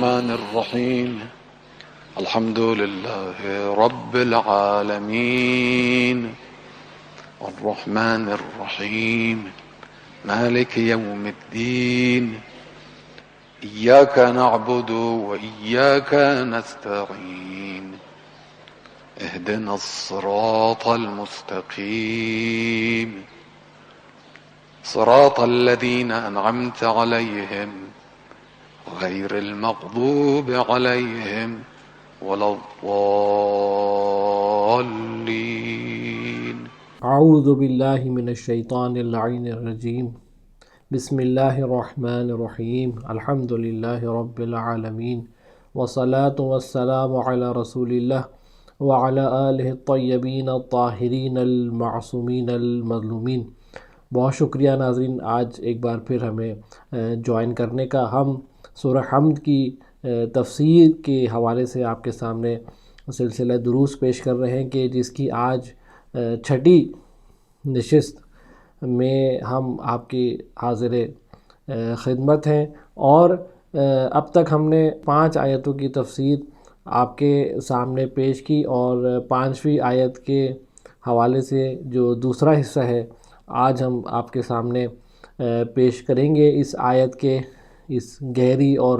الرحمن الرحيم الحمد لله رب العالمين الرحمن الرحيم مالك يوم الدين إياك نعبد وإياك نستعين اهدنا الصراط المستقيم صراط الذين أنعمت عليهم غير المغضوب عليهم ولا الضالين. اعوذ باللہ من الشیطان اللعین الرجیم. بسم اللہ الرحمن الرحیم. الحمد للہ رب العالمین والصلاة والسلام علی رسول اللہ وعلی آلہ الطیبین الطاہرین المعصومین المظلومین. بہت شکریہ ناظرین، آج ایک بار پھر ہمیں جوائن کرنے کا. ہم سورہ حمد کی تفسیر کے حوالے سے آپ کے سامنے سلسلہ دروس پیش کر رہے ہیں کہ جس کی آج چھٹی نشست میں ہم آپ کی حاضر خدمت ہیں، اور اب تک ہم نے 5 آیتوں کی تفسیر آپ کے سامنے پیش کی، اور 5ویں آیت کے حوالے سے جو دوسرا حصہ ہے آج ہم آپ کے سامنے پیش کریں گے. اس آیت کے اس گہری اور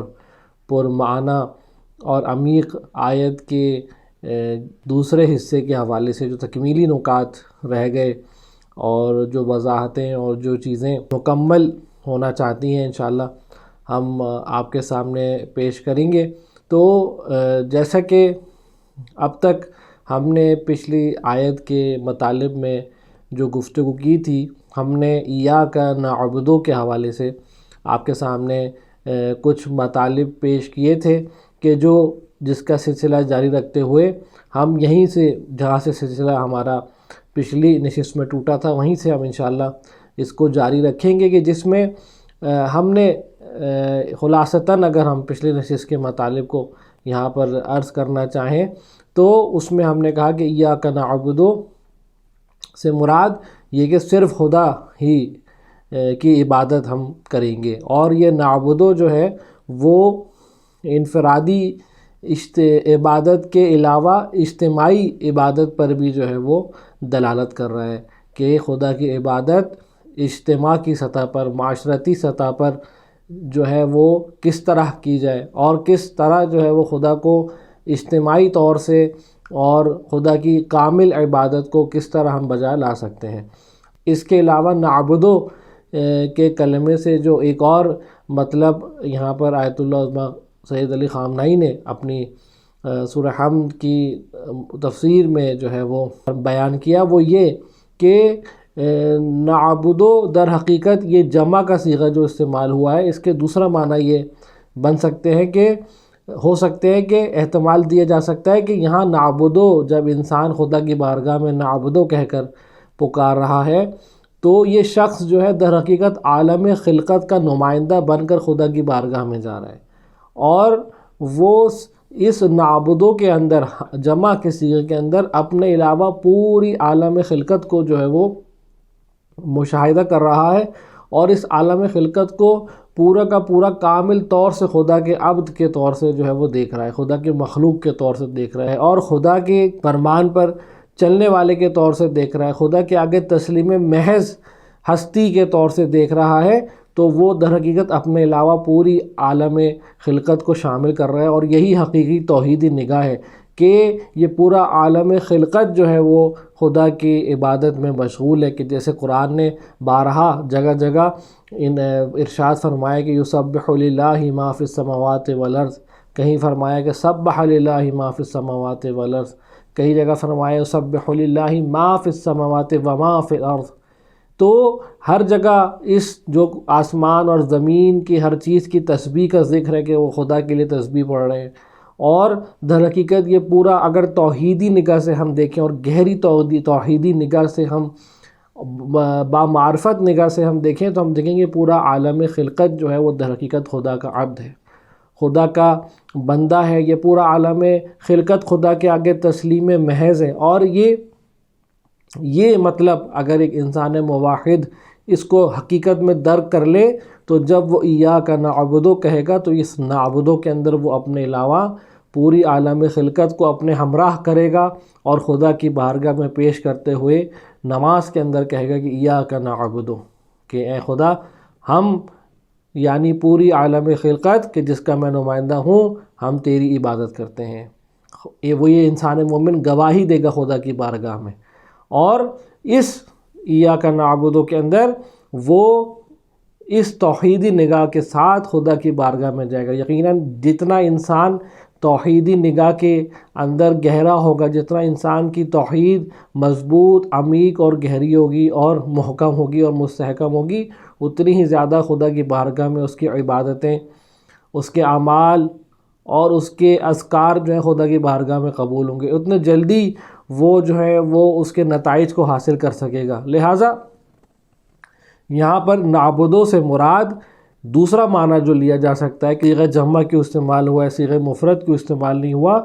پرمعنی اور عمیق آیت کے دوسرے حصے کے حوالے سے جو تکمیلی نکات رہ گئے اور جو وضاحتیں اور جو چیزیں مکمل ہونا چاہتی ہیں انشاءاللہ ہم آپ کے سامنے پیش کریں گے. تو جیسا کہ اب تک ہم نے پچھلی آیت کے مطالب میں جو گفتگو کی تھی، ہم نے ایاک نعبد کے حوالے سے آپ کے سامنے کچھ مطالب پیش کیے تھے کہ جس کا سلسلہ جاری رکھتے ہوئے ہم یہیں سے جہاں سے سلسلہ ہمارا پچھلی نشست میں ٹوٹا تھا وہیں سے ہم انشاءاللہ اس کو جاری رکھیں گے، کہ جس میں ہم نے خلاصتاً اگر ہم پچھلی نشست کے مطالب کو یہاں پر عرض کرنا چاہیں تو اس میں ہم نے کہا کہ ایاک نعبد سے مراد یہ کہ صرف خدا ہی کی عبادت ہم کریں گے، اور یہ نعبدو جو ہے وہ انفرادی عبادت کے علاوہ اجتماعی عبادت پر بھی جو ہے وہ دلالت کر رہا ہے کہ خدا کی عبادت اجتماع کی سطح پر، معاشرتی سطح پر جو ہے وہ کس طرح کی جائے، اور کس طرح جو ہے وہ خدا کو اجتماعی طور سے اور خدا کی کامل عبادت کو کس طرح ہم بجا لا سکتے ہیں. اس کے علاوہ نعبدو کے کلمے سے جو ایک اور مطلب یہاں پر آیت اللہ عظمہ سید علی خامنائی نے اپنی سورہ حمد کی تفسیر میں جو ہے وہ بیان کیا، وہ یہ کہ نعبدو در حقیقت یہ جمع کا صیغہ جو استعمال ہوا ہے، اس کے دوسرا معنی یہ بن سکتے ہیں کہ احتمال دیا جا سکتا ہے کہ یہاں نعبدو جب انسان خدا کی بارگاہ میں نعبدو کہہ کر پکار رہا ہے تو یہ شخص جو ہے در حقیقت عالم خلقت کا نمائندہ بن کر خدا کی بارگاہ میں جا رہا ہے، اور وہ اس نعبدو کے اندر جمع کے صیغے کے اندر اپنے علاوہ پوری عالم خلقت کو جو ہے وہ مشاہدہ کر رہا ہے، اور اس عالم خلقت کو پورا کا پورا کامل طور سے خدا کے عبد کے طور سے جو ہے وہ دیکھ رہا ہے، خدا کے مخلوق کے طور سے دیکھ رہا ہے، اور خدا کے فرمان پر چلنے والے کے طور سے دیکھ رہا ہے، خدا کے آگے تسلیم محض ہستی کے طور سے دیکھ رہا ہے. تو وہ در حقیقت اپنے علاوہ پوری عالم خلقت کو شامل کر رہا ہے، اور یہی حقیقی توحیدی نگاہ ہے کہ یہ پورا عالم خلقت جو ہے وہ خدا کی عبادت میں مشغول ہے. کہ جیسے قرآن نے بارہا جگہ جگہ ارشاد فرمایا کہ یسبح للہ ما فی السماوات والارض، کہیں فرمایا کہ سبح للہ ما فی السماوات والارض، کئی جگہ فرمایا یسبح للہ ما فی السماوات وما فی الارض. تو ہر جگہ اس جو آسمان اور زمین کی ہر چیز کی تسبیح کا ذکر ہے کہ وہ خدا کے لیے تسبیح پڑھ رہے ہیں. اور در حقیقت یہ پورا اگر توحیدی نگاہ سے ہم دیکھیں اور گہری توحیدی نگاہ سے ہم بامعرفت نگاہ سے ہم دیکھیں تو ہم دیکھیں گے پورا عالم خلقت جو ہے وہ در حقیقت خدا کا عبد ہے، خدا کا بندہ ہے. یہ پورا عالم خلقت خدا کے آگے تسلیم محض ہے. اور یہ مطلب اگر ایک انسان موحد اس کو حقیقت میں درک کر لے تو جب وہ ایاک نعبد کہے گا تو اس نعبد کے اندر وہ اپنے علاوہ پوری عالم خلقت کو اپنے ہمراہ کرے گا، اور خدا کی بارگاہ میں پیش کرتے ہوئے نماز کے اندر کہے گا کہ ایاک نعبد، کہ اے خدا ہم یعنی پوری عالم خلقت کہ جس کا میں نمائندہ ہوں، ہم تیری عبادت کرتے ہیں۔ یہ انسان مومن گواہی دے گا خدا کی بارگاہ میں، اور اس ایاک نعبد کے اندر وہ اس توحیدی نگاہ کے ساتھ خدا کی بارگاہ میں جائے گا۔ یقیناً جتنا انسان توحیدی نگاہ کے اندر گہرا ہوگا، جتنا انسان کی توحید مضبوط، عمیق اور گہری ہوگی اور محکم ہوگی اور مستحکم ہوگی، اتنی ہی زیادہ خدا کی بارگاہ میں اس کی عبادتیں، اس کے اعمال اور اس کے اذکار جو ہیں خدا کی بارگاہ میں قبول ہوں گے، اتنے جلدی وہ جو ہے وہ اس کے نتائج کو حاصل کر سکے گا۔ لہٰذا یہاں پر نعبدو سے مراد دوسرا معنی جو لیا جا سکتا ہے کہ صیغہ جمع کیوں استعمال ہوا ہے، صیغہ مفرد کیوں استعمال نہیں ہوا،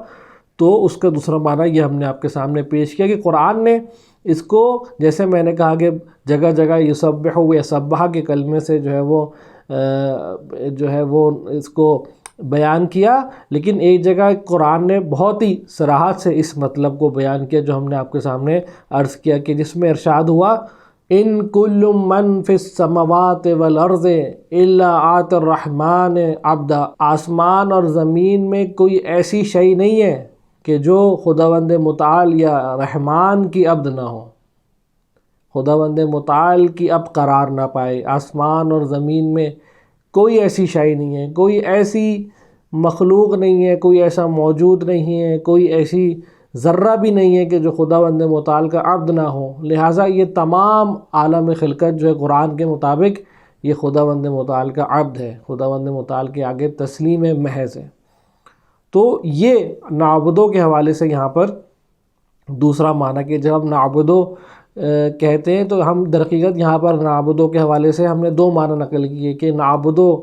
تو اس کا دوسرا معنی یہ ہم نے آپ کے سامنے پیش کیا کہ قرآن نے اس کو، جیسے میں نے کہا کہ جگہ جگہ یسبح و یسبح کے کلمے سے جو ہے وہ اس کو بیان کیا، لیکن ایک جگہ قرآن نے بہت ہی صراحت سے اس مطلب کو بیان کیا جو ہم نے آپ کے سامنے عرض کیا، کہ جس میں ارشاد ہوا ان کل من فی السماوات والارض الا آتی الرحمن عبدا، آسمان اور زمین میں کوئی ایسی شے نہیں ہے کہ جو خداوند متعال یا رحمان کی عبد نہ ہو، خداوند متعال کی عبد قرار نہ پائے۔ آسمان اور زمین میں کوئی ایسی شے نہیں ہے، کوئی ایسی مخلوق نہیں ہے، کوئی ایسا موجود نہیں ہے، کوئی ایسی ذرہ بھی نہیں ہے کہ جو خداوند متعال کا عبد نہ ہو۔ لہٰذا یہ تمام عالم خلقت جو ہے قرآن کے مطابق یہ خداوند متعال کا عبد ہے، خداوند متعال کے آگے تسلیم محض ہے۔ تو یہ نعبدو کے حوالے سے یہاں پر دوسرا معنی کہ جب ہم نعبدو کہتے ہیں تو ہم درحقیقت یہاں پر نعبدو کے حوالے سے ہم نے دو معنی نقل کیے کہ نعبدو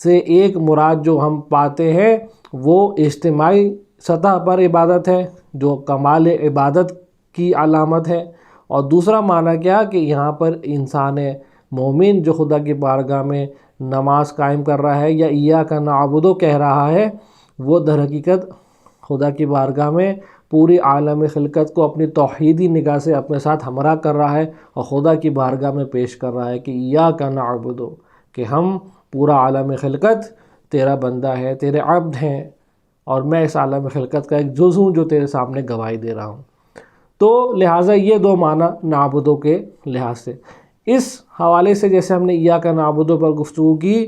سے ایک مراد جو ہم پاتے ہیں وہ اجتماعی سطح پر عبادت ہے جو کمال عبادت کی علامت ہے، اور دوسرا معنی کیا کہ یہاں پر انسان مومن جو خدا کی بارگاہ میں نماز قائم کر رہا ہے یا ایاک نعبد کہہ رہا ہے، وہ در حقیقت خدا کی بارگاہ میں پوری عالم خلقت کو اپنی توحیدی نگاہ سے اپنے ساتھ ہمراہ کر رہا ہے اور خدا کی بارگاہ میں پیش کر رہا ہے کہ ایاک نعبد، کہ ہم پورا عالم خلقت تیرا بندہ ہے، تیرے عبد ہیں، اور میں اس عالم خلقت کا ایک جز ہوں جو تیرے سامنے گواہی دے رہا ہوں۔ تو لہٰذا یہ دو معنی نعبدو کے لحاظ سے، اس حوالے سے جیسے ہم نے ایاک نعبدو پر گفتگو کی،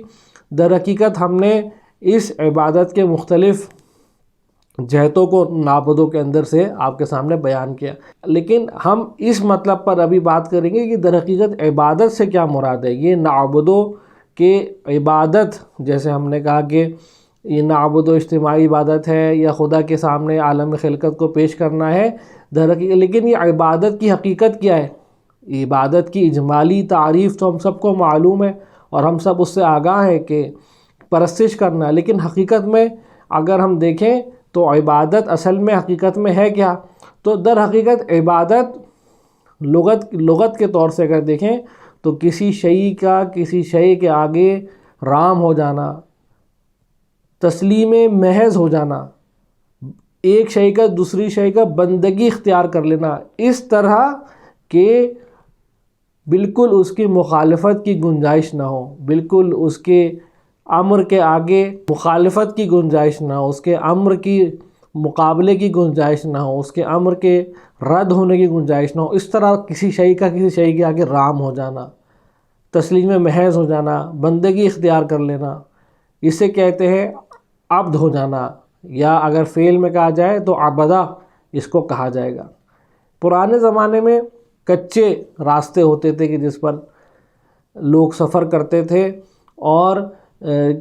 در حقیقت ہم نے اس عبادت کے مختلف جہتوں کو نعبدو کے اندر سے آپ کے سامنے بیان کیا، لیکن ہم اس مطلب پر ابھی بات کریں گے کہ در حقیقت عبادت سے کیا مراد ہے۔ یہ نعبدو کہ عبادت، جیسے ہم نے کہا کہ یہ نعبدو اجتماعی عبادت ہے یا خدا کے سامنے عالم خلقت کو پیش کرنا ہے در حقیقت، لیکن یہ عبادت کی حقیقت کیا ہے؟ عبادت کی اجمالی تعریف تو ہم سب کو معلوم ہے اور ہم سب اس سے آگاہ ہیں کہ پرستش کرنا ہے، لیکن حقیقت میں اگر ہم دیکھیں تو عبادت اصل میں حقیقت میں ہے کیا؟ تو در حقیقت عبادت لغت کے طور سے اگر دیکھیں تو کسی شیء کا کسی شیء کے آگے رام ہو جانا، تسلیم محض ہو جانا، ایک شیء کا دوسری شیء کا بندگی اختیار کر لینا، اس طرح کہ بالکل اس کی مخالفت کی گنجائش نہ ہو، بالکل اس کے امر کے آگے مخالفت کی گنجائش نہ ہو، اس کے امر کی مقابلے کی گنجائش نہ ہو، اس کے امر کے رد ہونے کی گنجائش نہ ہو، اس طرح کسی شیء کا کسی شیء کے آگے رام ہو جانا، تسلیم محض ہو جانا، بندگی اختیار کر لینا، اسے کہتے ہیں عبد ہو جانا، یا اگر فعل میں کہا جائے تو عبدہ اس کو کہا جائے گا۔ پرانے زمانے میں کچے راستے ہوتے تھے کہ جس پر لوگ سفر کرتے تھے، اور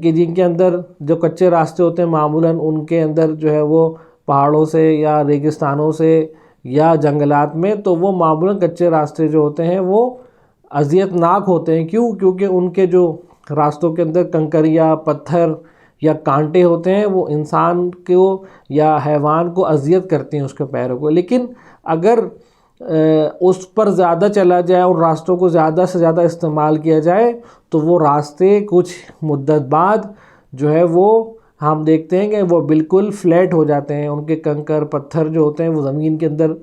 کہ جن کے اندر جو کچے راستے ہوتے ہیں معمولاً ان کے اندر جو ہے وہ پہاڑوں سے یا ریگستانوں سے یا جنگلات میں، تو وہ معمولاً کچے راستے جو ہوتے ہیں وہ اذیت ناک ہوتے ہیں۔ کیونکہ ان کے جو راستوں کے اندر کنکریاں، پتھر یا کانٹے ہوتے ہیں، وہ انسان کو یا حیوان کو اذیت کرتے ہیں اس کے پیروں کو۔ لیکن اگر اس پر زیادہ چلا جائے اور راستوں کو زیادہ سے زیادہ استعمال کیا جائے تو وہ راستے کچھ مدت بعد جو ہے وہ ہم دیکھتے ہیں کہ وہ بالکل فلیٹ ہو جاتے ہیں، ان کے کنکر پتھر جو ہوتے ہیں وہ زمین کے اندر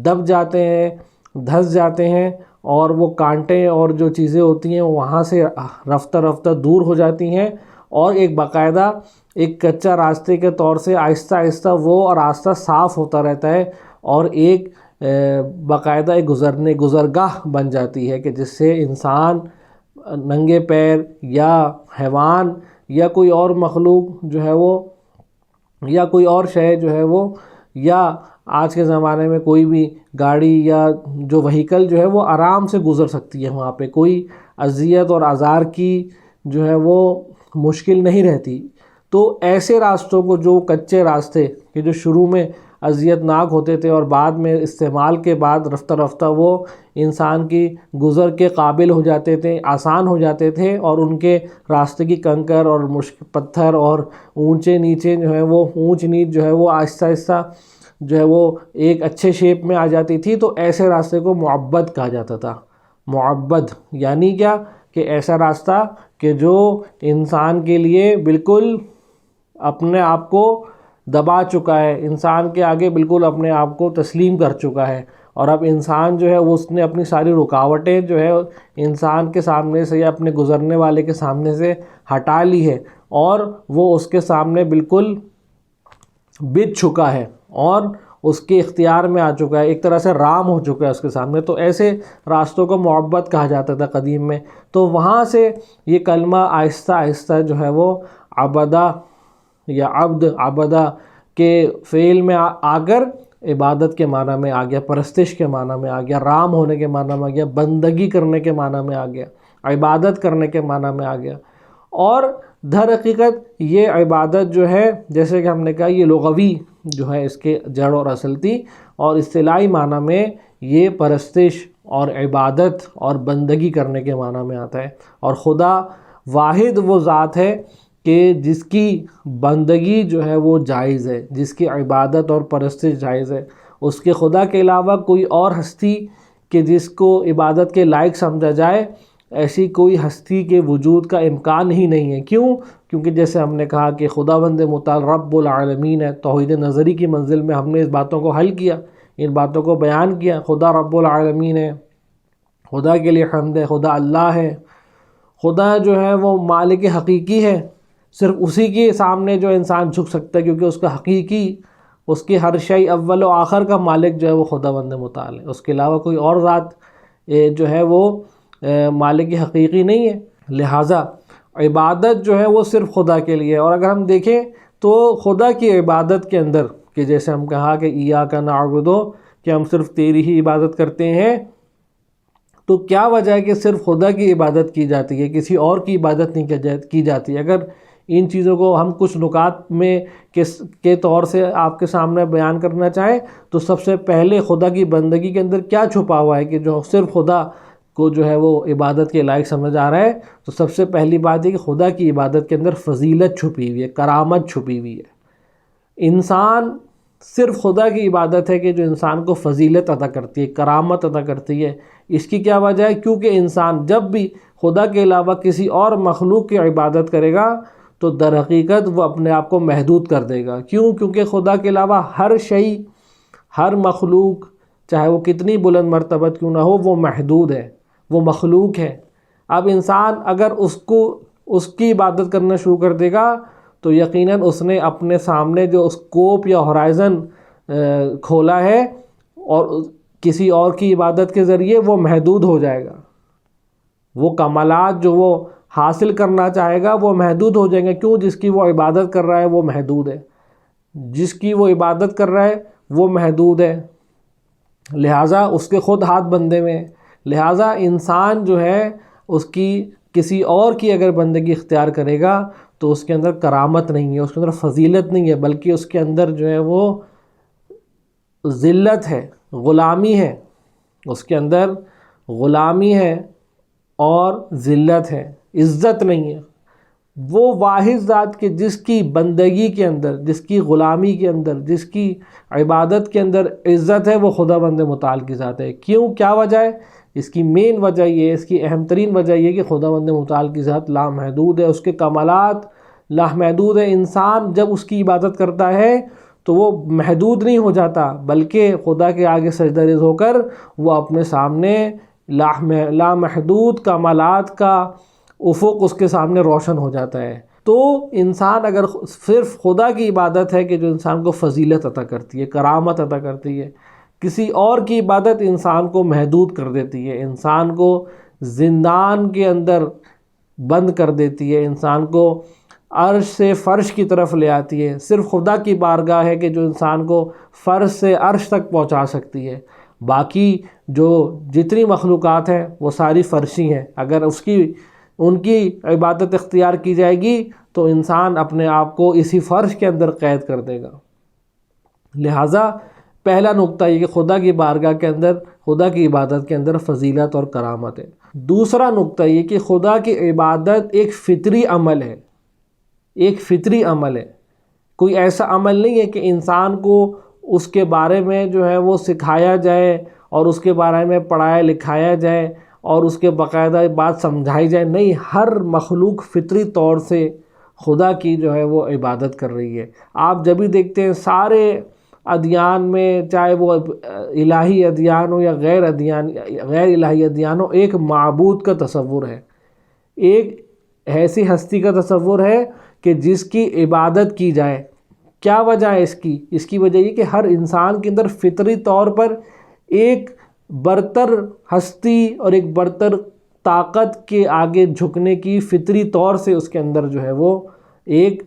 دب جاتے ہیں، دھس جاتے ہیں، اور وہ کانٹے اور جو چیزیں ہوتی ہیں وہاں سے رفتہ رفتہ دور ہو جاتی ہیں، اور ایک باقاعدہ ایک کچا راستے کے طور سے آہستہ آہستہ وہ راستہ صاف ہوتا رہتا ہے، اور ایک باقاعدہ ایک گزرگاہ بن جاتی ہے کہ جس سے انسان ننگے پیر یا حیوان یا کوئی اور مخلوق جو ہے وہ یا کوئی اور شے جو ہے وہ یا آج کے زمانے میں کوئی بھی گاڑی یا جو وہیکل جو ہے وہ آرام سے گزر سکتی ہے، وہاں پہ کوئی اذیت اور آزار کی جو ہے وہ مشکل نہیں رہتی۔ تو ایسے راستوں کو، جو کچے راستے کہ جو شروع میں اذیت ناک ہوتے تھے اور بعد میں استعمال کے بعد رفتہ رفتہ وہ انسان کی گزر کے قابل ہو جاتے تھے، آسان ہو جاتے تھے، اور ان کے راستے کی کنکر اور پتھر اور اونچے نیچے جو ہے وہ اونچ نیچ جو ہے وہ آہستہ آہستہ جو ہے وہ ایک اچھے شیپ میں آ جاتی تھی، تو ایسے راستے کو معبد کہا جاتا تھا۔ معبد یعنی کیا کہ ایسا راستہ کہ جو انسان کے لیے بالکل اپنے آپ کو دبا چکا ہے، انسان کے آگے بالکل اپنے آپ کو تسلیم کر چکا ہے، اور اب انسان جو ہے وہ اس نے اپنی ساری رکاوٹیں جو ہے انسان کے سامنے سے یا اپنے گزرنے والے کے سامنے سے ہٹا لی ہے، اور وہ اس کے سامنے بالکل بچ چکا ہے اور اس کے اختیار میں آ چکا ہے، ایک طرح سے رام ہو چکا ہے اس کے سامنے۔ تو ایسے راستوں کو معبد کہا جاتا تھا قدیم میں۔ تو وہاں سے یہ کلمہ آہستہ آہستہ جو ہے وہ عبدہ یا عبد عبدہ کے فعل میں آ کر عبادت کے معنی میں آ گیا، پرستش کے معنی میں آ گیا، رام ہونے کے معنی میں آ گیا، بندگی کرنے کے معنی میں آ گیا، عبادت کرنے کے معنی میں آ گیا۔ اور در حقیقت یہ عبادت جو ہے، جیسے کہ ہم نے کہا، یہ لغوی جو ہے اس کے جڑ اور اصل تھی، اور اصطلاحی معنی میں یہ پرستش اور عبادت اور بندگی کرنے کے معنی میں آتا ہے۔ اور خدا واحد وہ ذات ہے کہ جس کی بندگی جو ہے وہ جائز ہے، جس کی عبادت اور پرستش جائز ہے۔ اس کے خدا کے علاوہ کوئی اور ہستی کہ جس کو عبادت کے لائق سمجھا جائے، ایسی کوئی ہستی کے وجود کا امکان ہی نہیں ہے۔ کیوں؟ کیونکہ جیسے ہم نے کہا کہ خداوند متعال رب العالمین ہے۔ توحید نظری کی منزل میں ہم نے اس باتوں کو حل کیا، ان باتوں کو بیان کیا۔ خدا رب العالمین ہے، خدا کے لیے حمد ہے، خدا اللہ ہے، خدا جو ہے وہ مالک حقیقی ہے، صرف اسی کے سامنے جو انسان جھک سکتا ہے، کیونکہ اس کا حقیقی، اس کے ہر شے اول و آخر کا مالک جو ہے وہ خداوند متعال ہے۔ اس کے علاوہ کوئی اور ذات جو ہے وہ مالک حقیقی نہیں ہے۔ لہٰذا عبادت جو ہے وہ صرف خدا کے لیے ہے۔ اور اگر ہم دیکھیں تو خدا کی عبادت کے اندر، کہ جیسے ہم کہا کہ ایاک نعبد، کہ ہم صرف تیری ہی عبادت کرتے ہیں، تو کیا وجہ ہے کہ صرف خدا کی عبادت کی جاتی ہے، کسی اور کی عبادت نہیں کی جاتی؟ اگر ان چیزوں کو ہم کچھ نکات میں کے طور سے آپ کے سامنے بیان کرنا چاہیں تو سب سے پہلے خدا کی بندگی کے اندر کیا چھپا ہوا ہے کہ جو صرف خدا کو جو ہے وہ عبادت کے لائق سمجھ آ رہا ہے؟ تو سب سے پہلی بات ہے کہ خدا کی عبادت کے اندر فضیلت چھپی ہوئی ہے، کرامت چھپی ہوئی ہے۔ انسان صرف خدا کی عبادت ہے کہ جو انسان کو فضیلت عطا کرتی ہے، کرامت عطا کرتی ہے۔ اس کی کیا وجہ ہے؟ کیونکہ انسان جب بھی خدا کے علاوہ کسی اور مخلوق کی عبادت کرے گا تو در حقیقت وہ اپنے آپ کو محدود کر دے گا۔ کیوں؟ کیونکہ خدا کے علاوہ ہر شے، ہر مخلوق، چاہے وہ کتنی بلند مرتبت کیوں نہ ہو، وہ محدود ہے، وہ مخلوق ہے۔ اب انسان اگر اس کی عبادت کرنا شروع کر دے گا تو یقیناً اس نے اپنے سامنے جو اسکوپ یا ہورائزن کھولا ہے، اور کسی اور کی عبادت کے ذریعے وہ محدود ہو جائے گا۔ وہ کمالات جو وہ حاصل کرنا چاہے گا وہ محدود ہو جائیں گے۔ کیوں؟ جس کی وہ عبادت کر رہا ہے وہ محدود ہے، جس کی وہ عبادت کر رہا ہے وہ محدود ہے، لہٰذا اس کے خود ہاتھ بندے میں۔ لہٰذا انسان جو ہے اس کی کسی اور کی اگر بندگی اختیار کرے گا تو اس کے اندر کرامت نہیں ہے، اس کے اندر فضیلت نہیں ہے، بلکہ اس کے اندر جو ہے وہ ذلت ہے، غلامی ہے، اس کے اندر غلامی ہے اور ذلت ہے، عزت نہیں ہے۔ وہ واحد ذات کے جس کی بندگی کے اندر، جس کی غلامی کے اندر، جس کی عبادت کے اندر عزت ہے، وہ خدا بند متعال کی ذات ہے۔ کیوں؟ کیا وجہ ہے؟ اس کی مین وجہ یہ ہے، اس کی اہم ترین وجہ یہ ہے کہ خدا بند متعال کی ذات لامحدود ہے، اس کے کمالات لامحدود ہے۔ انسان جب اس کی عبادت کرتا ہے تو وہ محدود نہیں ہو جاتا، بلکہ خدا کے آگے سجدہ ریز ہو کر وہ اپنے سامنے لامحدود کمالات کا افق اس کے سامنے روشن ہو جاتا ہے۔ تو انسان اگر صرف خدا کی عبادت ہے کہ جو انسان کو فضیلت عطا کرتی ہے، کرامت عطا کرتی ہے، کسی اور کی عبادت انسان کو محدود کر دیتی ہے، انسان کو زندان کے اندر بند کر دیتی ہے، انسان کو عرش سے فرش کی طرف لے آتی ہے۔ صرف خدا کی بارگاہ ہے کہ جو انسان کو فرش سے عرش تک پہنچا سکتی ہے، باقی جو جتنی مخلوقات ہیں وہ ساری فرشی ہیں۔ اگر ان کی عبادت اختیار کی جائے گی تو انسان اپنے آپ کو اسی فرش کے اندر قید کر دے گا۔ لہٰذا پہلا نقطہ یہ کہ خدا کی بارگاہ کے اندر، خدا کی عبادت کے اندر فضیلت اور کرامت ہے۔ دوسرا نقطہ یہ کہ خدا کی عبادت ایک فطری عمل ہے، ایک فطری عمل ہے۔ کوئی ایسا عمل نہیں ہے کہ انسان کو اس کے بارے میں جو ہے وہ سکھایا جائے اور اس کے بارے میں پڑھایا لکھایا جائے اور اس کے باقاعدہ بات سمجھائی جائے۔ نہیں، ہر مخلوق فطری طور سے خدا کی جو ہے وہ عبادت کر رہی ہے۔ آپ جب بھی دیکھتے ہیں سارے ادیان میں، چاہے وہ الہی ادیان ہو یا غیر الہی ادیان ہو، ایک معبود کا تصور ہے، ایک ایسی ہستی کا تصور ہے کہ جس کی عبادت کی جائے۔ کیا وجہ ہے اس کی وجہ یہ کہ ہر انسان کے اندر فطری طور پر ایک برتر ہستی اور ایک برتر طاقت کے آگے جھکنے کی فطری طور سے اس کے اندر جو ہے وہ ایک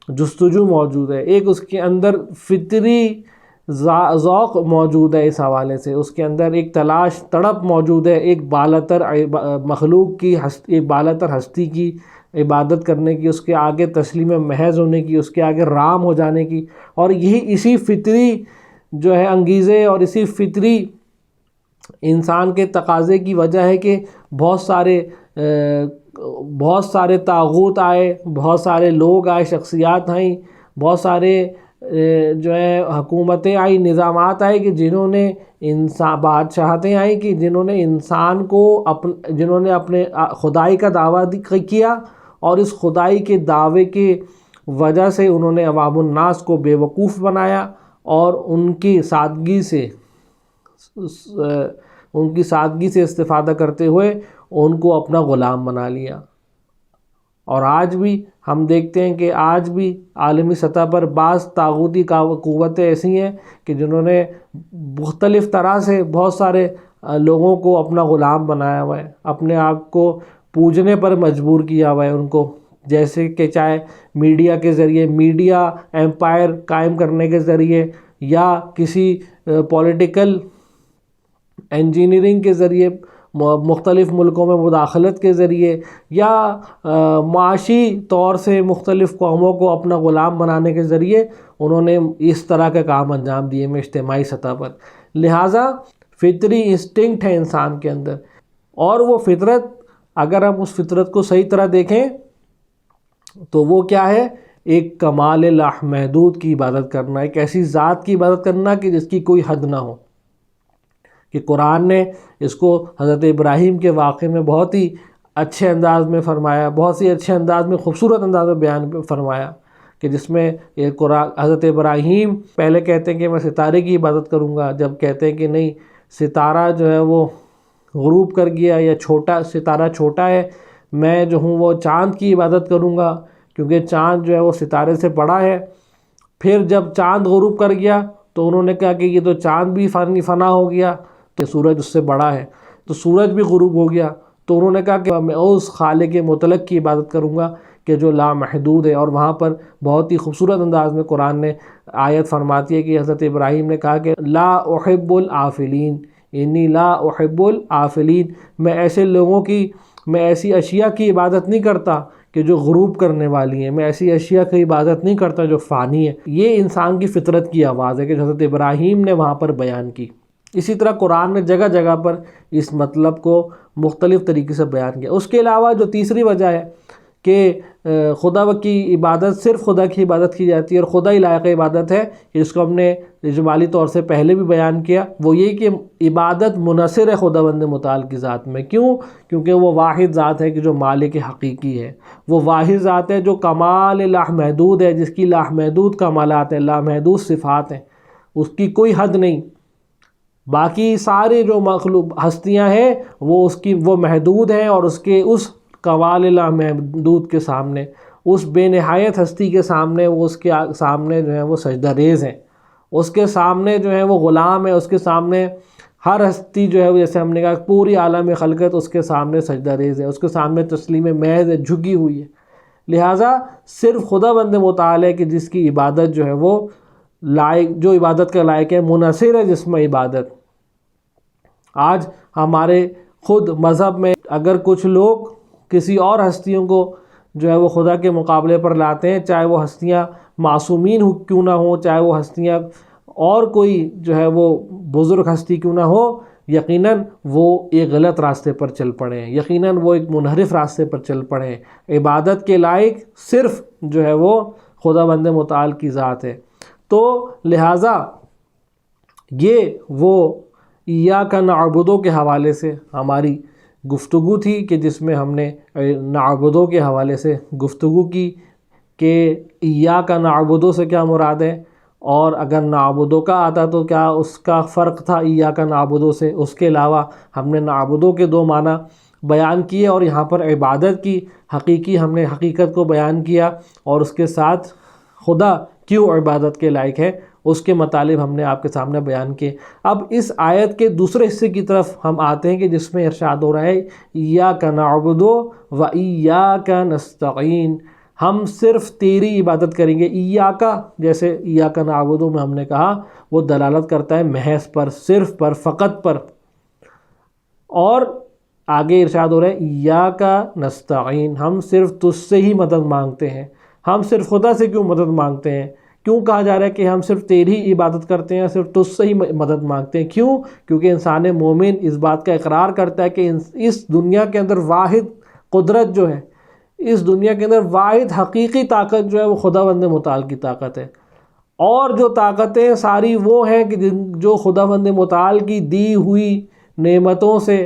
جستجو موجود ہے، ایک اس کے اندر فطری ذوق موجود ہے۔ اس حوالے سے اس کے اندر ایک تلاش تڑپ موجود ہے، ایک بالاتر مخلوق کی ایک بالاتر ہستی کی عبادت کرنے کی، اس کے آگے تسلیم محض ہونے کی، اس کے آگے رام ہو جانے کی۔ اور یہی اسی فطری جو ہے انگیزے اور اسی فطری انسان کے تقاضے کی وجہ ہے کہ بہت سارے طاغوت آئے، بہت سارے لوگ آئے، شخصیات آئیں، بہت سارے جو ہے حکومتیں آئیں، نظامات آئے کہ جنہوں نے بادشاہتیں آئیں کہ جنہوں نے انسان کو جنہوں نے اپنے خدائی کا دعویٰ کیا، اور اس خدائی کے دعوے کے وجہ سے انہوں نے عوام الناس کو بے وقوف بنایا اور ان کی سادگی سے استفادہ کرتے ہوئے ان کو اپنا غلام بنا لیا۔ اور آج بھی ہم دیکھتے ہیں کہ آج بھی عالمی سطح پر بعض طاغوتی قوتیں ایسی ہیں کہ جنہوں نے مختلف طرح سے بہت سارے لوگوں کو اپنا غلام بنایا ہوا ہے، اپنے آپ کو پوجنے پر مجبور کیا ہوا ہے ان کو، جیسے کہ چاہے میڈیا کے ذریعے، میڈیا ایمپائر قائم کرنے کے ذریعے، یا کسی پولیٹیکل انجینئرنگ کے ذریعے، مختلف ملکوں میں مداخلت کے ذریعے، یا معاشی طور سے مختلف قوموں کو اپنا غلام بنانے کے ذریعے انہوں نے اس طرح کے کام انجام دیے میں اجتماعی سطح پر۔ لہٰذا فطری انسٹنکٹ ہے انسان کے اندر، اور وہ فطرت اگر ہم اس فطرت کو صحیح طرح دیکھیں تو وہ کیا ہے؟ ایک کمال لامحدود کی عبادت کرنا، ایک ایسی ذات کی عبادت کرنا کہ جس کی کوئی حد نہ ہو۔ کہ قرآن نے اس کو حضرت ابراہیم کے واقعے میں بہت ہی اچھے انداز میں فرمایا، بہت ہی اچھے انداز میں، خوبصورت انداز میں بیان فرمایا، کہ جس میں حضرت ابراہیم پہلے کہتے ہیں کہ میں ستارے کی عبادت کروں گا، جب کہتے ہیں کہ نہیں، ستارہ جو ہے وہ غروب کر گیا یا ستارہ چھوٹا ہے، میں جو ہوں وہ چاند کی عبادت کروں گا کیونکہ چاند جو ہے وہ ستارے سے بڑا ہے۔ پھر جب چاند غروب کر گیا تو انہوں نے کہا کہ یہ تو چاند بھی فنا ہو گیا، تو سورج اس سے بڑا ہے، تو سورج بھی غروب ہو گیا، تو انہوں نے کہا کہ میں اس خالق مطلق کی عبادت کروں گا کہ جو لامحدود ہے۔ اور وہاں پر بہت ہی خوبصورت انداز میں قرآن نے آیت فرماتی ہے کہ حضرت ابراہیم نے کہا کہ لا احب العافلین، انی لا احب العافلین، میں ایسی اشیاء کی عبادت نہیں کرتا کہ جو غروب کرنے والی ہیں، میں ایسی اشیاء کی عبادت نہیں کرتا جو فانی ہے۔ یہ انسان کی فطرت کی آواز ہے کہ حضرت ابراہیم نے وہاں پر بیان کی۔ اسی طرح قرآن نے جگہ جگہ پر اس مطلب کو مختلف طریقے سے بیان کیا۔ اس کے علاوہ جو تیسری وجہ ہے کہ خدا کی عبادت صرف خدا کی عبادت کی جاتی ہے اور خدا ہی لائق عبادت ہے، جس کو ہم نے اجمالی طور سے پہلے بھی بیان کیا، وہ یہ کہ عبادت منحصر ہے خداوند متعال کی ذات میں۔ کیوں؟ کیونکہ وہ واحد ذات ہے کہ جو مالک حقیقی ہے، وہ واحد ذات ہے جو کمال لامحدود ہے، جس کی لامحدود کمالات ہیں، لامحدود صفات ہیں، اس کی کوئی حد نہیں۔ باقی سارے جو مخلوق ہستیاں ہیں وہ محدود ہیں، اور اس کمال لامحدود کے سامنے، اس بے نہایت ہستی کے سامنے، وہ اس کے سامنے جو ہے وہ سجدہ ریز ہیں، اس کے سامنے جو ہے وہ غلام ہے، اس کے سامنے ہر ہستی جو ہے، جیسے ہم نے کہا پوری عالم خلقت اس کے سامنے سجدہ ریز ہے، اس کے سامنے تسلیم محض ہے، جھکی ہوئی ہے۔ لہٰذا صرف خداوند متعال ہے کہ جس کی عبادت جو ہے وہ لائق، جو عبادت کا لائق ہے، منحصر ہے جس میں عبادت۔ آج ہمارے خود مذہب میں اگر کچھ لوگ کسی اور ہستیوں کو جو ہے وہ خدا کے مقابلے پر لاتے ہیں، چاہے وہ ہستیاں معصومین کیوں نہ ہوں، چاہے وہ ہستیاں اور کوئی جو ہے وہ بزرگ ہستی کیوں نہ ہو، یقیناً وہ ایک غلط راستے پر چل پڑے ہیں، یقیناً وہ ایک منحرف راستے پر چل پڑے ہیں۔ عبادت کے لائق صرف جو ہے وہ خداوند متعال کی ذات ہے۔ تو لہٰذا یہ وہ ایاک نعبدو کے حوالے سے ہماری گفتگو تھی کہ جس میں ہم نے نعبدو کے حوالے سے گفتگو کی کہ ایاک نعبدو سے کیا مراد ہے، اور اگر نعبدو کا آتا تو کیا اس کا فرق تھا ایاک نعبدو سے۔ اس کے علاوہ ہم نے نعبدو کے دو معنی بیان کیے، اور یہاں پر عبادت کی ہم نے حقیقت کو بیان کیا، اور اس کے ساتھ خدا کیوں عبادت کے لائق ہے اس کے مطالب ہم نے آپ کے سامنے بیان کیے۔ اب اس آیت کے دوسرے حصے کی طرف ہم آتے ہیں کہ جس میں ارشاد ہو رہا ہے ایاک نعبد و ایاک نستعین، ہم صرف تیری عبادت کریں گے۔ ایاک جیسے ایاک نعبد میں ہم نے کہا وہ دلالت کرتا ہے محض پر، صرف پر، فقط پر، اور آگے ارشاد ہو رہا ہے ایاک نستعین، ہم صرف تجھ سے ہی مدد مانگتے ہیں۔ ہم صرف خدا سے کیوں مدد مانگتے ہیں؟ کیوں کہا جا رہا ہے کہ ہم صرف تیری ہی عبادت کرتے ہیں، صرف تجھ سے ہی مدد مانگتے ہیں؟ کیوں؟ کیونکہ انسان مومن اس بات کا اقرار کرتا ہے کہ اس دنیا کے اندر واحد قدرت جو ہے، اس دنیا کے اندر واحد حقیقی طاقت جو ہے وہ خداوند متعال کی طاقت ہے، اور جو طاقتیں ساری وہ ہیں کہ جو خداوند متعال کی دی ہوئی نعمتوں سے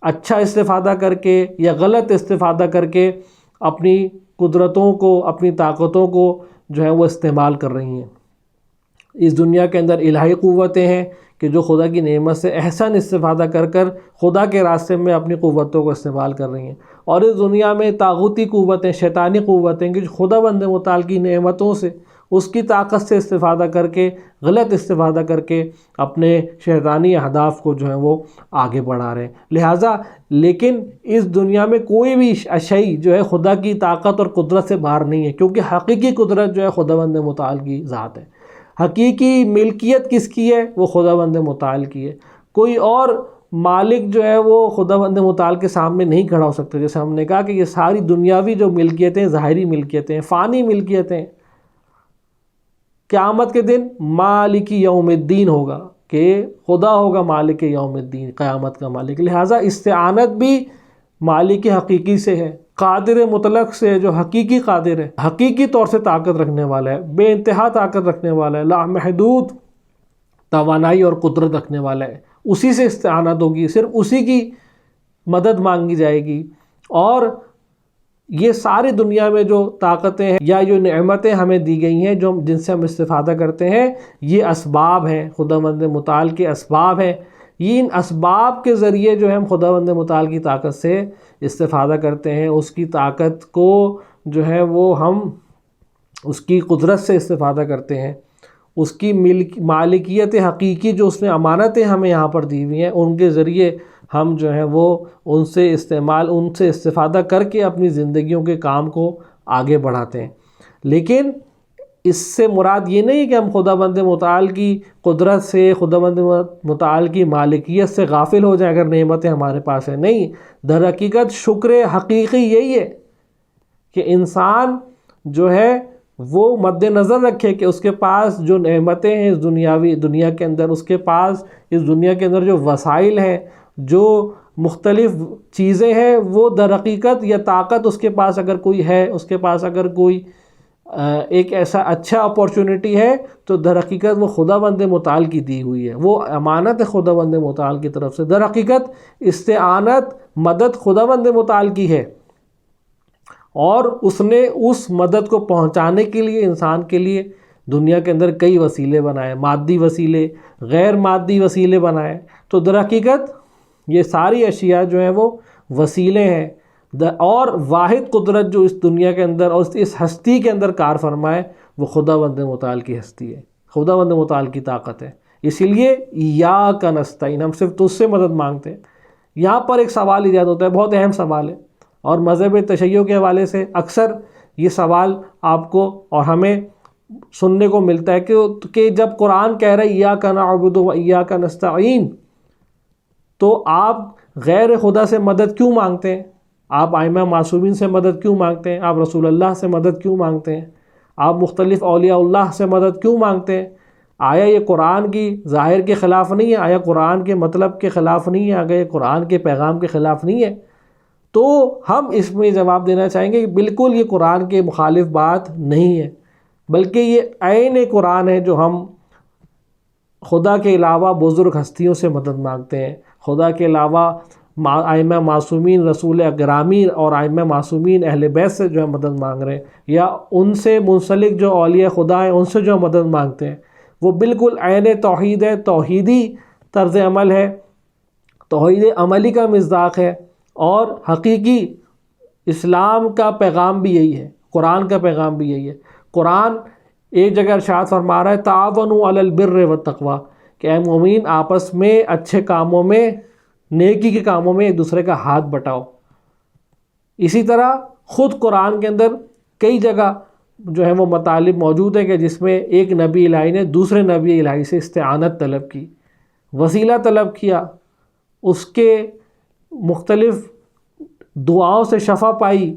اچھا استفادہ کر کے یا غلط استفادہ کر کے اپنی قدرتوں کو، اپنی طاقتوں کو جو ہے وہ استعمال کر رہی ہیں۔ اس دنیا کے اندر الہی قوتیں ہیں کہ جو خدا کی نعمت سے احسن استفادہ کر کر خدا کے راستے میں اپنی قوتوں کو استعمال کر رہی ہیں، اور اس دنیا میں طاغوتی قوتیں، شیطانی قوتیں کہ جو خداوند متعال کی نعمتوں سے، اس کی طاقت سے استفادہ کر کے، غلط استفادہ کر کے اپنے شیطانی اہداف کو جو ہے وہ آگے بڑھا رہے ہیں۔ لہٰذا لیکن اس دنیا میں کوئی بھی شیء جو ہے خدا کی طاقت اور قدرت سے باہر نہیں ہے، کیونکہ حقیقی قدرت جو ہے خداوند متعال کی ذات ہے۔ حقیقی ملکیت کس کی ہے؟ وہ خداوند متعال کی ہے۔ کوئی اور مالک جو ہے وہ خداوند متعال کے سامنے نہیں کھڑا ہو سکتا۔ جیسے ہم نے کہا کہ یہ ساری دنیاوی جو ملکیتیں، ظاہری ملکیتیں، فانی ملکیتیں، قیامت کے دن مالک یوم الدین ہوگا، کہ خدا ہوگا مالک یوم الدین، قیامت کا مالک۔ لہٰذا استعانت بھی مالک حقیقی سے ہے، قادر مطلق سے، جو حقیقی قادر ہے، حقیقی طور سے طاقت رکھنے والا ہے، بے انتہا طاقت رکھنے والا ہے، لامحدود توانائی اور قدرت رکھنے والا ہے، اسی سے استعانت ہوگی، صرف اسی کی مدد مانگی جائے گی۔ اور یہ ساری دنیا میں جو طاقتیں ہیں یا جو نعمتیں ہمیں دی گئی ہیں، جن سے ہم استفادہ کرتے ہیں، یہ اسباب ہیں، خداوند متعال کے اسباب ہیں۔ یہ ان اسباب کے ذریعے جو ہے ہم خداوند متعال کی طاقت سے استفادہ کرتے ہیں، اس کی طاقت کو جو ہے وہ ہم اس کی قدرت سے استفادہ کرتے ہیں، اس کی مالکیت حقیقی جو اس نے امانتیں ہمیں یہاں پر دی ہوئی ہیں، ان کے ذریعے ہم جو ہے وہ ان سے استفادہ کر کے اپنی زندگیوں کے کام کو آگے بڑھاتے ہیں۔ لیکن اس سے مراد یہ نہیں کہ ہم خداوند متعال کی قدرت سے، خداوند متعال کی مالکیت سے غافل ہو جائیں اگر نعمتیں ہمارے پاس ہیں۔ نہیں، در حقیقت شکر حقیقی یہی ہے کہ انسان جو ہے وہ مد نظر رکھے کہ اس کے پاس جو نعمتیں ہیں اس دنیا کے اندر، اس کے پاس اس دنیا کے اندر جو وسائل ہیں، جو مختلف چیزیں ہیں، وہ در حقیقت یا طاقت اس کے پاس اگر کوئی ہے، اس کے پاس اگر کوئی ایک ایسا اچھا اپورچونٹی ہے تو در حقیقت وہ خداوند متعال کی دی ہوئی ہے، وہ امانت ہے خداوند متعال کی طرف سے۔ در حقیقت استعانت، مدد خداوند متعال کی ہے، اور اس نے اس مدد کو پہنچانے کے لیے انسان کے لیے دنیا کے اندر کئی وسیلے بنائے، مادی وسیلے، غیر مادی وسیلے بنائے۔ تو در حقیقت یہ ساری اشیاء جو ہیں وہ وسیلے ہیں، اور واحد قدرت جو اس دنیا کے اندر اور اس ہستی کے اندر کار فرمائے وہ خداوند متعال کی ہستی ہے، خداوند متعال کی طاقت ہے۔ اسی لیے ایاک نستعین، ہم صرف تجھ سے مدد مانگتے ہیں۔ یہاں پر ایک سوال ایجاد ہوتا ہے، بہت اہم سوال ہے، اور مذہب تشیع کے حوالے سے اکثر یہ سوال آپ کو اور ہمیں سننے کو ملتا ہے کہ جب قرآن کہہ رہا ہے ایاک نعبد و ایاک نستعین، تو آپ غیر خدا سے مدد کیوں مانگتے ہیں؟ آپ ائمہ معصومین سے مدد کیوں مانگتے ہیں؟ آپ رسول اللہ سے مدد کیوں مانگتے ہیں؟ آپ مختلف اولیاء اللہ سے مدد کیوں مانگتے ہیں؟ آیا یہ قرآن کی ظاہر کے خلاف نہیں ہے؟ آیا قرآن کے مطلب کے خلاف نہیں ہے؟ آیا یہ قرآن کے پیغام کے خلاف نہیں ہے؟ تو ہم اس میں جواب دینا چاہیں گے کہ بالکل یہ قرآن کے مخالف بات نہیں ہے، بلکہ یہ عین قرآن ہے جو ہم خدا کے علاوہ بزرگ ہستیوں سے مدد مانگتے ہیں، خدا کے علاوہ ائمہ معصومین، رسول اکرامی اور ائمہ معصومین اہل بیت سے جو ہے مدد مانگ رہے ہیں، یا ان سے منسلک جو اولیاء خدا ہیں ان سے جو مدد مانگتے ہیں، وہ بالکل عین توحید ہے، توحیدی طرز عمل ہے، توحید عملی کا مصداق ہے، اور حقیقی اسلام کا پیغام بھی یہی ہے، قرآن کا پیغام بھی یہی ہے۔ قرآن ایک جگہ ارشاد فرما رہا ہے تعاونوا علی البر والتقوی، کہ اے مومنین آپس میں اچھے کاموں میں، نیکی کے کاموں میں ایک دوسرے کا ہاتھ بٹاؤ۔ اسی طرح خود قرآن کے اندر کئی جگہ جو ہے وہ مطالب موجود ہیں کہ جس میں ایک نبی الہی نے دوسرے نبی الہی سے استعانت طلب کی، وسیلہ طلب کیا، اس کے مختلف دعاؤں سے شفا پائی،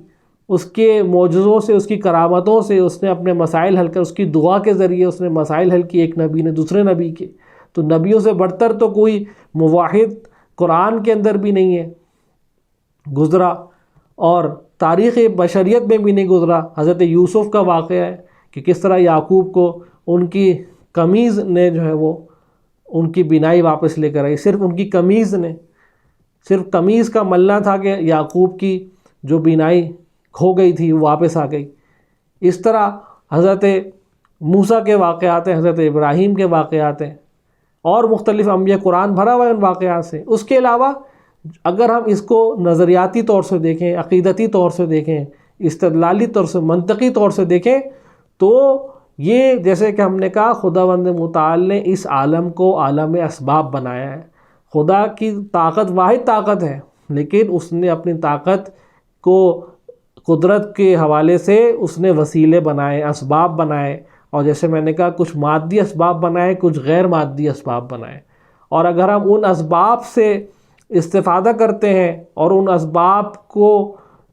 اس کے معجزوں سے، اس کی کرامتوں سے اس نے اپنے مسائل حل کر، اس کی دعا کے ذریعے اس نے مسائل حل کی ایک نبی نے دوسرے نبی کے۔ تو نبیوں سے بڑھ کر تو کوئی موحد قرآن کے اندر بھی نہیں ہے گزرا، اور تاریخ بشریت میں بھی نہیں گزرا۔ حضرت یوسف کا واقعہ ہے کہ کس طرح یعقوب کو ان کی قمیض نے جو ہے وہ ان کی بینائی واپس لے کر آئی، صرف ان کی قمیض نے، صرف قمیض کا ملنا تھا کہ یعقوب کی جو بینائی کھو گئی تھی وہ واپس آ گئی۔ اس طرح حضرت موسیٰ کے واقعات ہیں، حضرت ابراہیم کے واقعات ہیں، اور مختلف انبیاء، قرآن بھرا ہوا ہے ان واقعات سے۔ اس کے علاوہ اگر ہم اس کو نظریاتی طور سے دیکھیں، عقیدتی طور سے دیکھیں، استدلالی طور سے، منطقی طور سے دیکھیں، تو یہ جیسے کہ ہم نے کہا خداوند متعال نے اس عالم کو عالم اسباب بنایا ہے۔ خدا کی طاقت واحد طاقت ہے، لیکن اس نے اپنی طاقت کو قدرت کے حوالے سے اس نے وسیلے بنائے، اسباب بنائے، اور جیسے میں نے کہا کچھ مادی اسباب بنائے، کچھ غیر مادی اسباب بنائے۔ اور اگر ہم ان اسباب سے استفادہ کرتے ہیں اور ان اسباب کو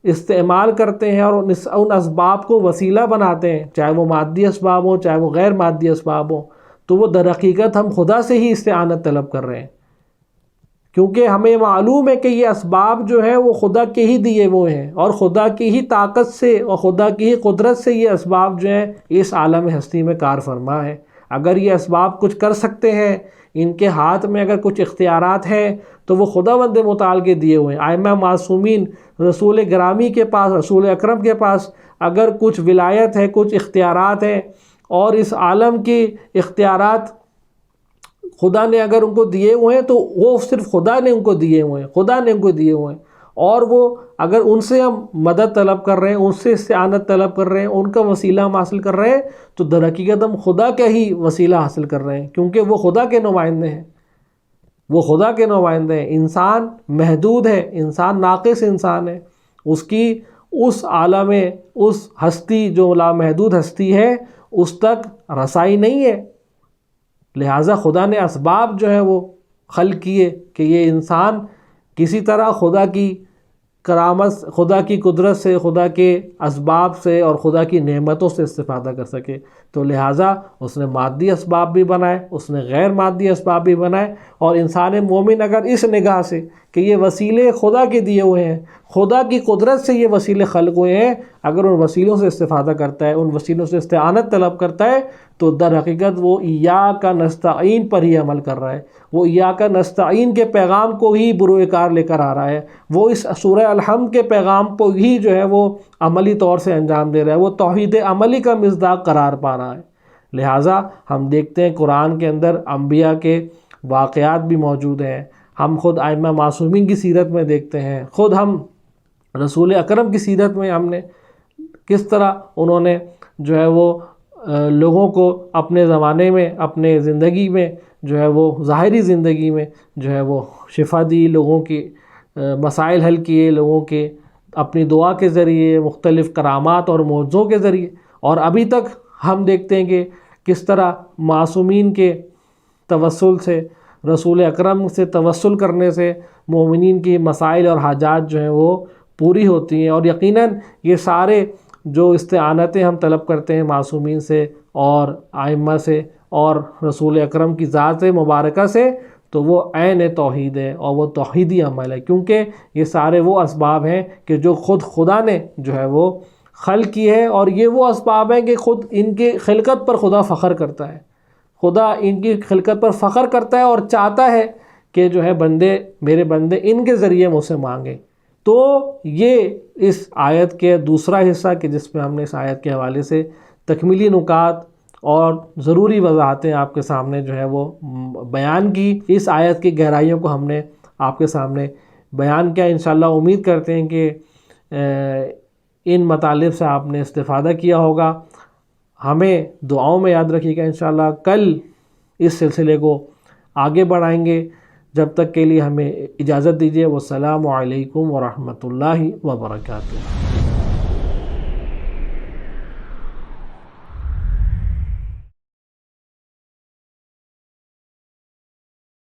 استعمال کرتے ہیں اور ان اسباب کو وسیلہ بناتے ہیں، چاہے وہ مادی اسباب ہوں چاہے وہ غیر مادی اسباب ہوں، تو وہ در حقیقت ہم خدا سے ہی استعانت طلب کر رہے ہیں، کیونکہ ہمیں معلوم ہے کہ یہ اسباب جو ہیں وہ خدا کے ہی دیے ہوئے ہیں، اور خدا کی ہی طاقت سے اور خدا کی ہی قدرت سے یہ اسباب جو ہیں اس عالم ہستی میں کار فرما ہے۔ اگر یہ اسباب کچھ کر سکتے ہیں، ان کے ہاتھ میں اگر کچھ اختیارات ہیں، تو وہ خداوند متعال کے دیے ہوئے ہیں۔ ائمہ معصومین، رسول گرامی کے پاس، رسول اکرم کے پاس اگر کچھ ولایت ہے، کچھ اختیارات ہیں، اور اس عالم کی اختیارات خدا نے اگر ان کو دیے ہوئے ہیں، تو وہ صرف خدا نے ان کو دیے ہوئے ہیں، خدا نے ان کو دیے ہوئے ہیں، اور وہ اگر ان سے ہم مدد طلب کر رہے ہیں، ان سے استعانت طلب کر رہے ہیں، ان کا وسیلہ ہم حاصل کر رہے ہیں، تو در حقیقت ہم خدا کا ہی وسیلہ حاصل کر رہے ہیں، کیونکہ وہ خدا کے نمائندے ہیں، وہ خدا کے نمائندے ہیں۔ انسان محدود ہے، انسان ناقص انسان ہے، اس کی اس عالم، اس ہستی جو لامحدود ہستی ہے، اس تک رسائی نہیں ہے، لہٰذا خدا نے اسباب جو ہے وہ خلق کیے کہ یہ انسان کسی طرح خدا کی کرامت، خدا کی قدرت سے، خدا کے اسباب سے اور خدا کی نعمتوں سے استفادہ کر سکے۔ تو لہٰذا اس نے مادی اسباب بھی بنائے، اس نے غیر مادی اسباب بھی بنائے، اور انسان مومن اگر اس نگاہ سے کہ یہ وسیلے خدا کے دیے ہوئے ہیں، خدا کی قدرت سے یہ وسیلے خلق ہوئے ہیں، اگر ان وسیلوں سے استفادہ کرتا ہے، ان وسیلوں سے استعانت طلب کرتا ہے، تو در حقیقت وہ ایاک نستعین پر ہی عمل کر رہا ہے، وہ ایاک نستعین کے پیغام کو ہی بروئے کار لے کر آ رہا ہے، وہ اس سورہ الحمد کے پیغام کو ہی جو ہے وہ عملی طور سے انجام دے رہا ہے، وہ توحید عملی کا مصداق قرار پا رہا ہے۔ لہٰذا ہم دیکھتے ہیں قرآن کے اندر انبیاء کے واقعات بھی موجود ہیں، ہم خود ائمہ معصومین کی سیرت میں دیکھتے ہیں، خود ہم رسول اکرم کی سیرت میں ہم نے کس طرح انہوں نے جو ہے وہ لوگوں کو اپنے زمانے میں، اپنے زندگی میں جو ہے وہ ظاہری زندگی میں جو ہے وہ شفا دی، لوگوں کی مسائل حل کیے، لوگوں کے اپنی دعا کے ذریعے، مختلف کرامات اور معجزوں کے ذریعے، اور ابھی تک ہم دیکھتے ہیں کہ کس طرح معصومین کے توسل سے، رسول اکرم سے توسل کرنے سے مومنین کی مسائل اور حاجات جو ہیں وہ پوری ہوتی ہیں۔ اور یقیناً یہ سارے جو استعانتیں ہم طلب کرتے ہیں معصومین سے اور ائمہ سے اور رسول اکرم کی ذات مبارکہ سے، تو وہ عین توحید ہے اور وہ توحیدی عمل ہے، کیونکہ یہ سارے وہ اسباب ہیں کہ جو خود خدا نے جو ہے وہ خلق کی ہے، اور یہ وہ اسباب ہیں کہ خود ان کی خلقت پر خدا فخر کرتا ہے، خدا ان کی خلقت پر فخر کرتا ہے اور چاہتا ہے کہ جو ہے بندے، میرے بندے ان کے ذریعے مجھ سے مانگیں۔ تو یہ اس آیت کے دوسرا حصہ کہ جس میں ہم نے اس آیت کے حوالے سے تکمیلی نکات اور ضروری وضاحتیں آپ کے سامنے جو ہے وہ بیان کی، اس آیت کی گہرائیوں کو ہم نے آپ کے سامنے بیان کیا۔ انشاءاللہ امید کرتے ہیں کہ ان مطالب سے آپ نے استفادہ کیا ہوگا۔ ہمیں دعاؤں میں یاد رکھیے گا، انشاءاللہ کل اس سلسلے کو آگے بڑھائیں گے۔ جب تک کے لیے ہمیں اجازت دیجیے۔ والسلام علیکم ورحمۃ اللہ وبرکاتہ۔